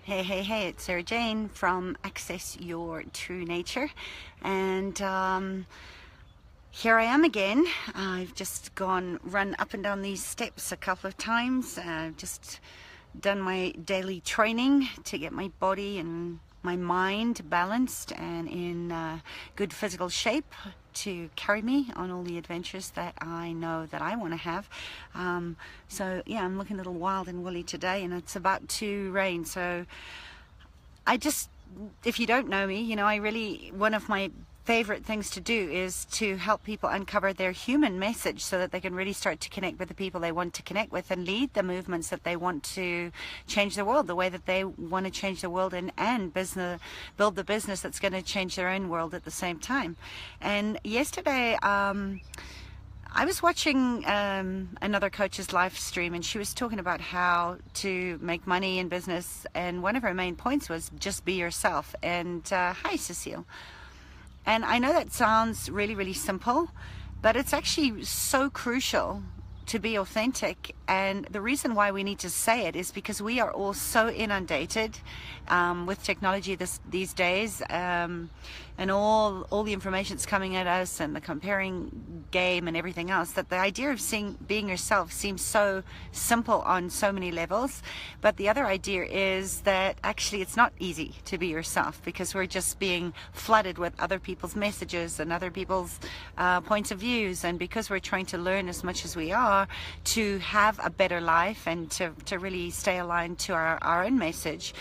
Hey, it's Sarah Jane from Access Your True Nature, and here I am again. I've just run up and down these steps a couple of times. Just done my daily training to get my body and my mind balanced and in good physical shape to carry me on all the adventures that I know that I want to have. So yeah, I'm looking a little wild and woolly today, and it's about to rain. So if you don't know me, one of my favorite things to do is to help people uncover their human message so that they can really start to connect with the people they want to connect with and lead the movements that they want to change the world, the way that they want to change the world, and build the business that's going to change their own world at the same time. And yesterday, I was watching another coach's live stream, and she was talking about how to make money in business, and one of her main points was just be yourself. And hi, Cecile. And I know that sounds really, really simple, but it's actually so crucial to be authentic. And the reason why we need to say it is because we are all so inundated with technology these days, and all the information that's coming at us, and the comparing game and everything else, that the idea of being yourself seems so simple on so many levels. But the other idea is that actually it's not easy to be yourself, because we're just being flooded with other people's messages and other people's points of views, and because we're trying to learn as much as we are to have a better life and to really stay aligned to our own message,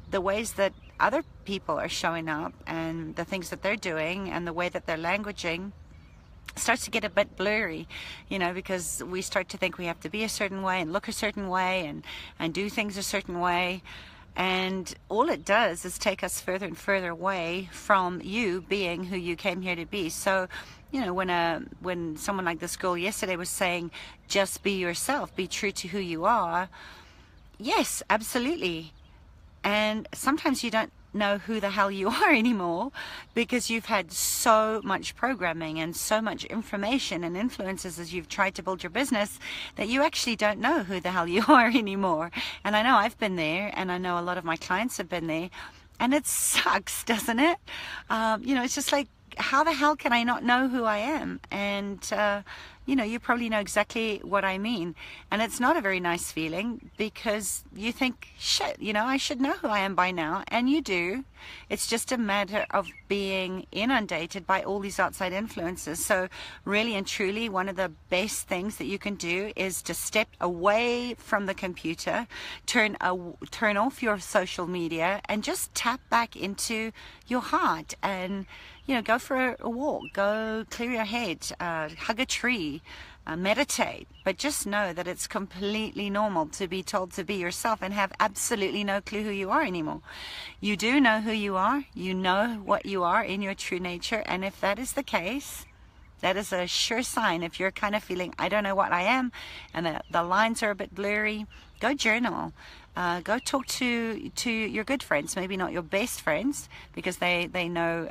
the ways that other people are showing up and the things that they're doing and the way that they're languaging starts to get a bit blurry, because we start to think we have to be a certain way and look a certain way and do things a certain way. And all it does is take us further and further away from you being who you came here to be. So, when someone like this girl yesterday was saying, just be yourself, be true to who you are. Yes, absolutely. And sometimes you don't know who the hell you are anymore, because you've had so much programming and so much information and influences as you've tried to build your business that you actually don't know who the hell you are anymore. And I know I've been there, and I know a lot of my clients have been there, and it sucks, doesn't it? It's just like, how the hell can I not know who I am? And you probably know exactly what I mean. And it's not a very nice feeling, because you think, shit, I should know who I am by now. And you do. It's just a matter of being inundated by all these outside influences. So really and truly, one of the best things that you can do is to step away from the computer, turn off your social media, and just tap back into your heart, and go for a walk, go clear your head, hug a tree, meditate. But just know that it's completely normal to be told to be yourself and have absolutely no clue who you are anymore. You do know who you are. You know what you are in your true nature. And if that is the case, that is a sure sign. If you're kind of feeling, I don't know what I am, and the lines are a bit blurry, go journal. Go talk to your good friends, maybe not your best friends, because they know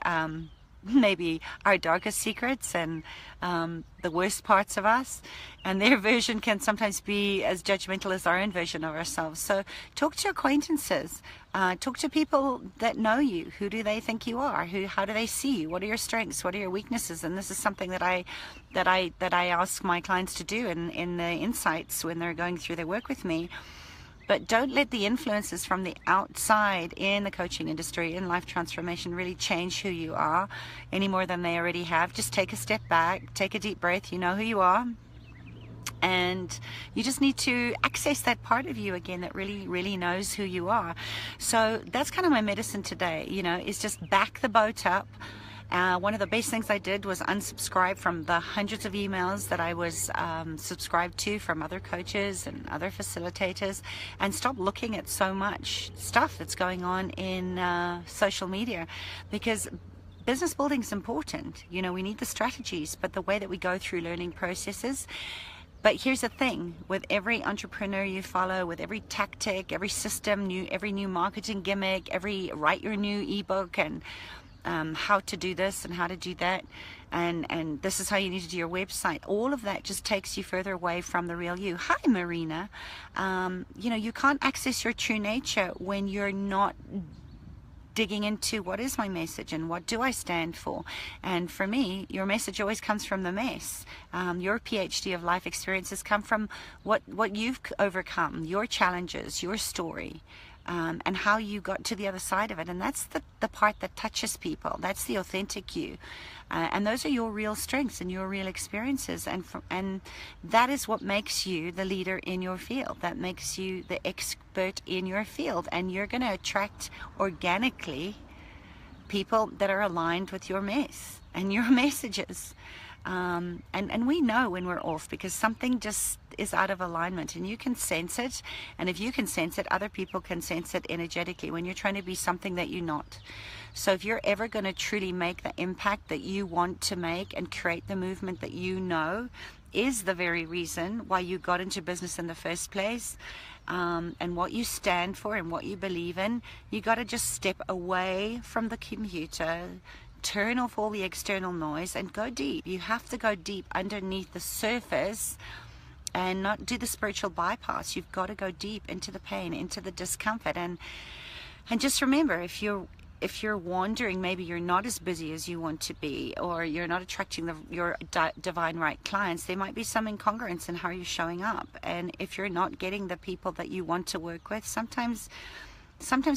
maybe our darkest secrets and the worst parts of us, and their version can sometimes be as judgmental as our own version of ourselves. So talk to acquaintances, talk to people that know you. Who do they think you are? How do they see you? What are your strengths? What are your weaknesses? And this is something that I ask my clients to do in the insights when they're going through their work with me. But don't let the influences from the outside in the coaching industry, in life transformation, really change who you are any more than they already have. Just take a step back, take a deep breath. You know who you are. And you just need to access that part of you again that really, really knows who you are. So that's kind of my medicine today, is just back the boat up. One of the best things I did was unsubscribe from the hundreds of emails that I was subscribed to from other coaches and other facilitators, and stop looking at so much stuff that's going on in social media, because business building is important. We need the strategies, but the way that we go through learning processes. But here's the thing, with every entrepreneur you follow, with every tactic, every system, every new marketing gimmick, write your new ebook, and how to do this and how to do that, and this is how you need to do your website. All of that just takes you further away from the real you. Hi, Marina. You know, you can't access your true nature when you're not digging into what is my message and what do I stand for. And for me, your message always comes from the mess. Your PhD of life experiences come from what you've overcome, your challenges, your story, and how you got to the other side of it. And that's the part that touches people. That's the authentic you. And those are your real strengths and your real experiences. And that is what makes you the leader in your field. That makes you the expert in your field. And you're going to attract organically people that are aligned with your mess and your messages. And we know when we're off, because something just is out of alignment, and you can sense it. And if you can sense it, other people can sense it energetically when you're trying to be something that you're not. So if you're ever going to truly make the impact that you want to make and create the movement that you know is the very reason why you got into business in the first place, and what you stand for and what you believe in, you got to just step away from the computer, turn off all the external noise, and go deep. You have to go deep underneath the surface and not do the spiritual bypass. You've got to go deep into the pain, into the discomfort, and just remember, if you're wandering, maybe you're not as busy as you want to be, or you're not attracting your divine right clients, there might be some incongruence in how you're showing up. And if you're not getting the people that you want to work with, sometimes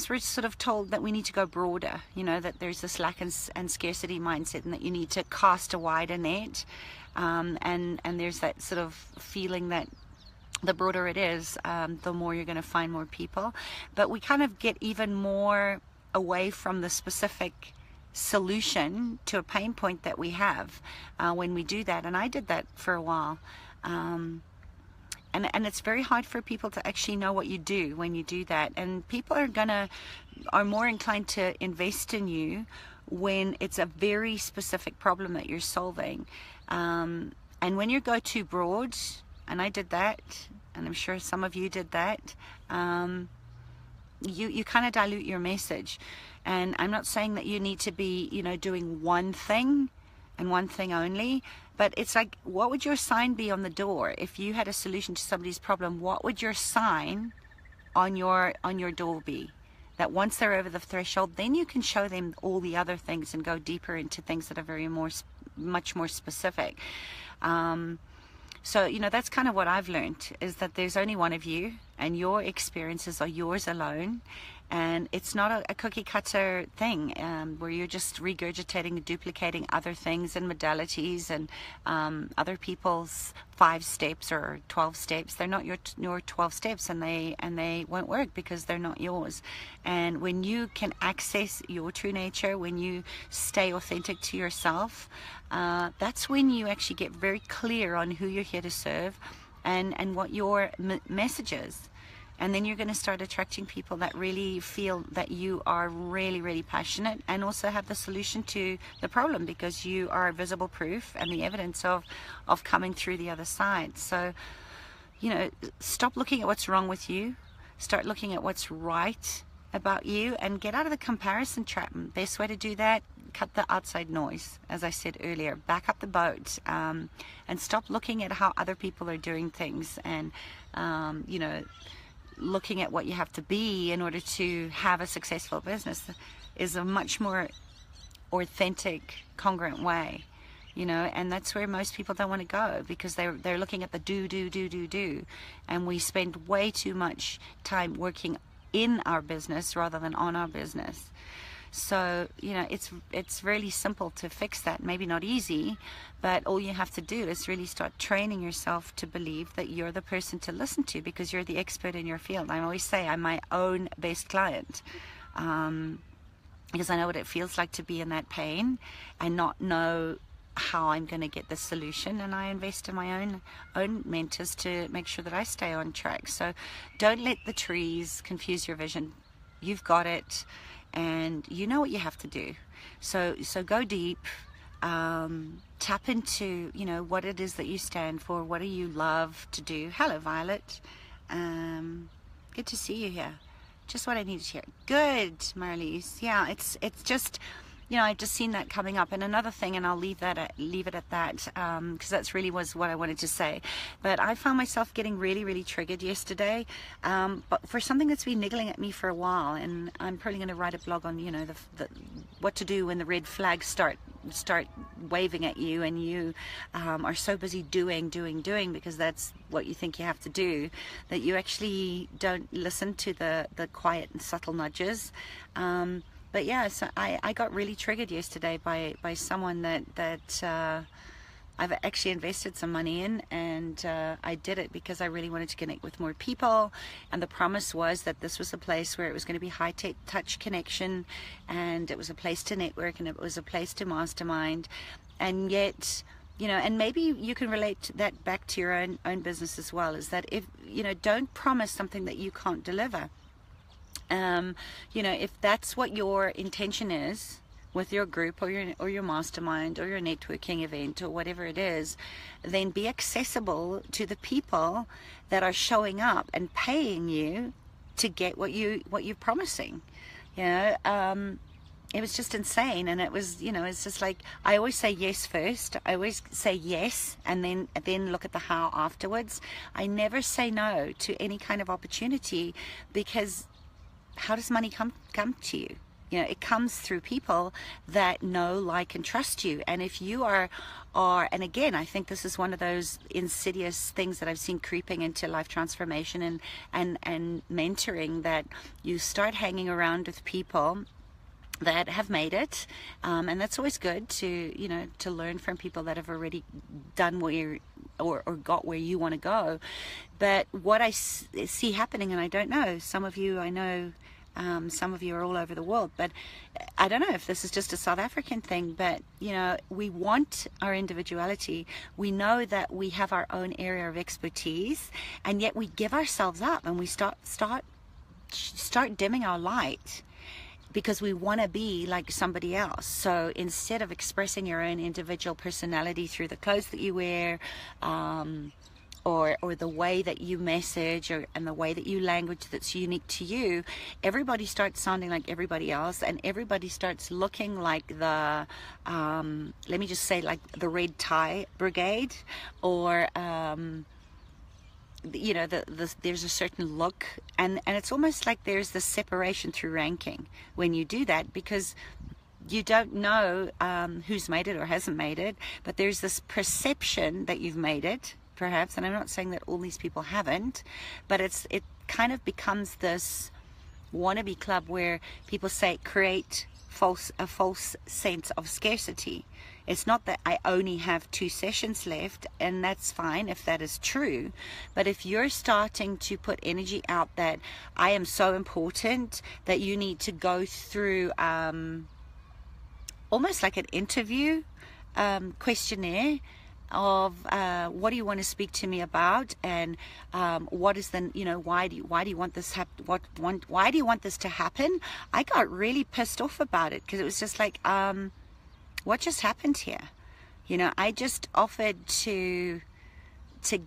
we're sort of told that we need to go broader, you know, that there's this lack and scarcity mindset, and that you need to cast a wider net. And there's that sort of feeling that the broader it is, the more you're going to find more people. But we kind of get even more away from the specific solution to a pain point that we have when we do that. And I did that for a while. And it's very hard for people to actually know what you do when you do that. And people are more inclined to invest in you when it's a very specific problem that you're solving. And when you go too broad, and I did that, and I'm sure some of you did that, you kind of dilute your message. And I'm not saying that you need to be, you know, doing one thing and one thing only, but it's like, what would your sign be on the door? If you had a solution to somebody's problem, what would your sign on your door be? That once they're over the threshold, then you can show them all the other things and go deeper into things that are much more specific. So, you know, that's kind of what I've learned, is that there's only one of you, and your experiences are yours alone. And it's not a cookie cutter thing where you're just regurgitating and duplicating other things and modalities and other people's 5 steps or 12 steps. They're not your 12 steps, and they won't work because they're not yours. And when you can access your true nature, when you stay authentic to yourself, that's when you actually get very clear on who you're here to serve and what your message is. And then you're going to start attracting people that really feel that you are really, really passionate, and also have the solution to the problem, because you are visible proof and the evidence of coming through the other side. So, you know, stop looking at what's wrong with you. Start looking at what's right about you, and get out of the comparison trap. Best way to do that, cut the outside noise, as I said earlier. Back up the boat, and stop looking at how other people are doing things, and, you know, looking at what you have to be in order to have a successful business is a much more authentic, congruent way, you know. And that's where most people don't want to go, because they're looking at the do, and we spend way too much time working in our business rather than on our business. So, you know, it's really simple to fix that. Maybe not easy, but all you have to do is really start training yourself to believe that you're the person to listen to, because you're the expert in your field. I always say I'm my own best client, because I know what it feels like to be in that pain and not know how I'm going to get the solution. And I invest in my own mentors to make sure that I stay on track. So don't let the trees confuse your vision. You've got it. And you know what you have to do. So go deep, tap into, you know, what it is that you stand for. What do you love to do? Hello, Violet. Good to see you here. Just what I needed to hear. Good, Marlies. Yeah, it's just, you know, I've just seen that coming up. And another thing, and I'll leave it at that, because that's really was what I wanted to say. But I found myself getting really, really triggered yesterday, but for something that's been niggling at me for a while. And I'm probably going to write a blog on, you know, the what to do when the red flags start waving at you, and you are so busy doing, because that's what you think you have to do, that you actually don't listen to the quiet and subtle nudges. But yeah, so I got really triggered yesterday by someone that I've actually invested some money in, and I did it because I really wanted to connect with more people, and the promise was that this was a place where it was going to be high-tech touch connection, and it was a place to network, and it was a place to mastermind. And yet, you know, and maybe you can relate that back to your own business as well, is that if, you know, don't promise something that you can't deliver. You know, if that's what your intention is with your group or your mastermind or your networking event or whatever it is, then be accessible to the people that are showing up and paying you to get what you're promising. You know, it was just insane. And it was, you know, it's just like, I always say yes first. I always say yes and then look at the how afterwards. I never say no to any kind of opportunity, because how does money come to you? You know, it comes through people that know, like, and trust you. And if you are, and again, I think this is one of those insidious things that I've seen creeping into life transformation and mentoring, that you start hanging around with people that have made it, and that's always good to, you know, to learn from people that have already done where or got where you want to go. But what I see happening, and I don't know, some of you I know, some of you are all over the world, but I don't know if this is just a South African thing, but, you know, we want our individuality. We know that we have our own area of expertise, and yet we give ourselves up, and we start dimming our light because we want to be like somebody else. So instead of expressing your own individual personality through the clothes that you wear, or the way that you message, and the way that you language that's unique to you, everybody starts sounding like everybody else, and everybody starts looking like the, let me just say, like the red tie brigade, or you know, there's a certain look, and it's almost like there's this separation through ranking when you do that, because you don't know who's made it or hasn't made it, but there's this perception that you've made it, perhaps, and I'm not saying that all these people haven't, but it kind of becomes this wannabe club where people say create a false sense of scarcity. It's not that I only have 2 sessions left, and that's fine if that is true, but if you're starting to put energy out that I am so important that you need to go through almost like an interview questionnaire of what do you want to speak to me about, and what is the, you know, why do you want this why do you want this to happen? I got really pissed off about it, because it was just like, what just happened here? You know, I just offered to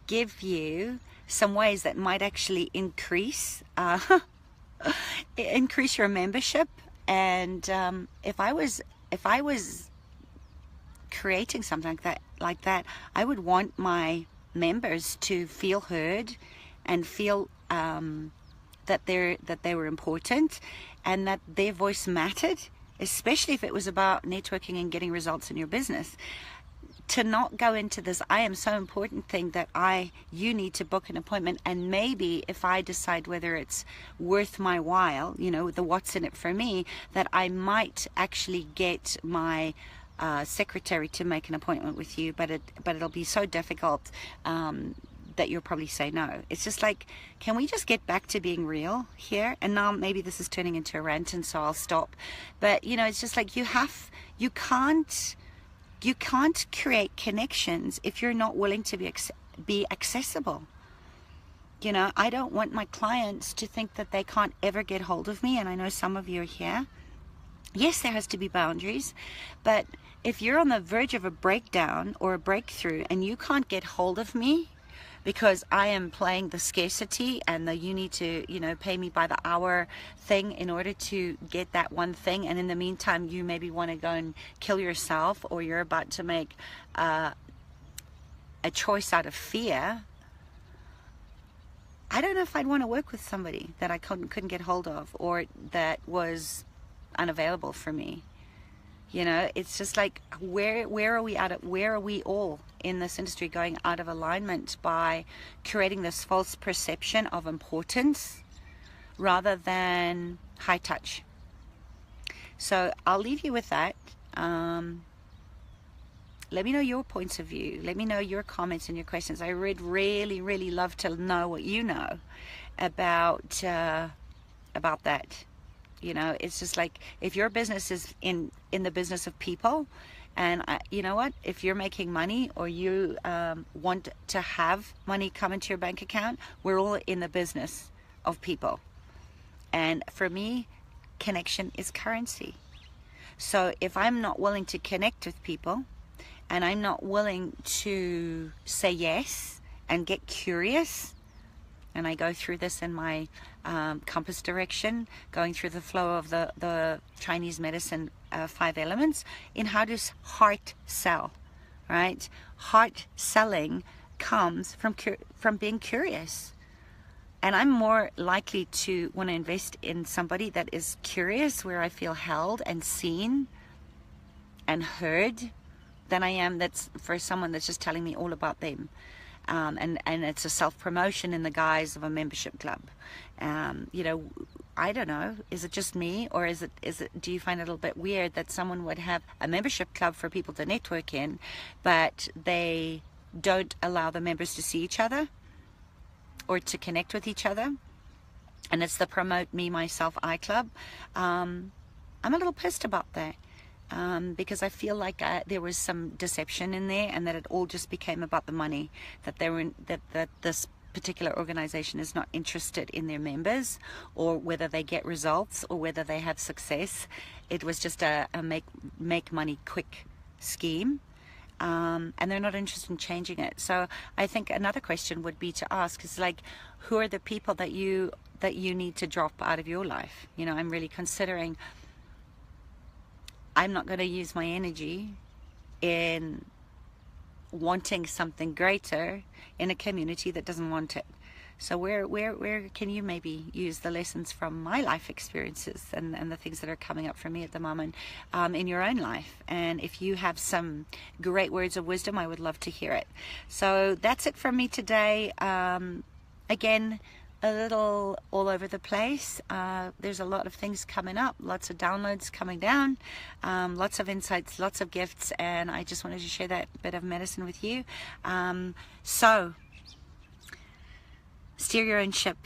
give you some ways that might actually increase your membership, and if I was creating something like that, I would want my members to feel heard and feel that they were important, and that their voice mattered, especially if it was about networking and getting results in your business. To not go into this I am so important thing that you need to book an appointment, and maybe if I decide whether it's worth my while, you know, the what's in it for me, that I might actually get my secretary to make an appointment with you, but it'll be so difficult that you'll probably say no. It's just like, can we just get back to being real here? And now maybe this is turning into a rant, and so I'll stop. But, you know, it's just like, you can't create connections if you're not willing to be accessible. You know, I don't want my clients to think that they can't ever get hold of me, and I know some of you are here. Yes, there has to be boundaries, but if you're on the verge of a breakdown or a breakthrough and you can't get hold of me, because I am playing the scarcity and the you need to, you know, pay me by the hour thing in order to get that one thing, and in the meantime you maybe want to go and kill yourself, or you're about to make a choice out of fear, I don't know if I'd want to work with somebody that I couldn't get hold of, or that was unavailable for me. You know, it's just like, where are we where are we all in this industry going out of alignment by creating this false perception of importance rather than high touch? So I'll leave you with that. Let me know your points of view. Let me know your comments and your questions. I would really love to know what you know about that. You know, it's just like, if your business is in the business of people, and you know what, if you're making money, or you want to have money come into your bank account, we're all in the business of people. And for me, connection is currency. So if I'm not willing to connect with people, and I'm not willing to say yes and get curious, and I go through this in my compass direction, going through the flow of the Chinese medicine 5 elements, in how does heart sell, right? Heart selling comes from being curious. And I'm more likely to want to invest in somebody that is curious, where I feel held and seen and heard, than I am that's for someone that's just telling me all about them. And it's a self-promotion in the guise of a membership club. You know, I don't know, is it just me, or is it do you find it a little bit weird that someone would have a membership club for people to network in, but they don't allow the members to see each other or to connect with each other, and it's the promote me, myself, I club? I'm a little pissed about that. Because I feel like there was some deception in there, and that it all just became about the money, that that this particular organization is not interested in their members, or whether they get results, or whether they have success. It was just a make money quick scheme, and they're not interested in changing it. So I think another question would be to ask is, like, who are the people that you need to drop out of your life? You know, I'm really considering, I'm not going to use my energy in wanting something greater in a community that doesn't want it. So where can you maybe use the lessons from my life experiences and the things that are coming up for me at the moment in your own life? And if you have some great words of wisdom, I would love to hear it. So that's it from me today. Again, a little all over the place. There's a lot of things coming up, lots of downloads coming down, lots of insights, lots of gifts, and I just wanted to share that bit of medicine with you. So steer your own ship,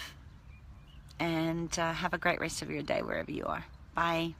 and have a great rest of your day wherever you are. Bye.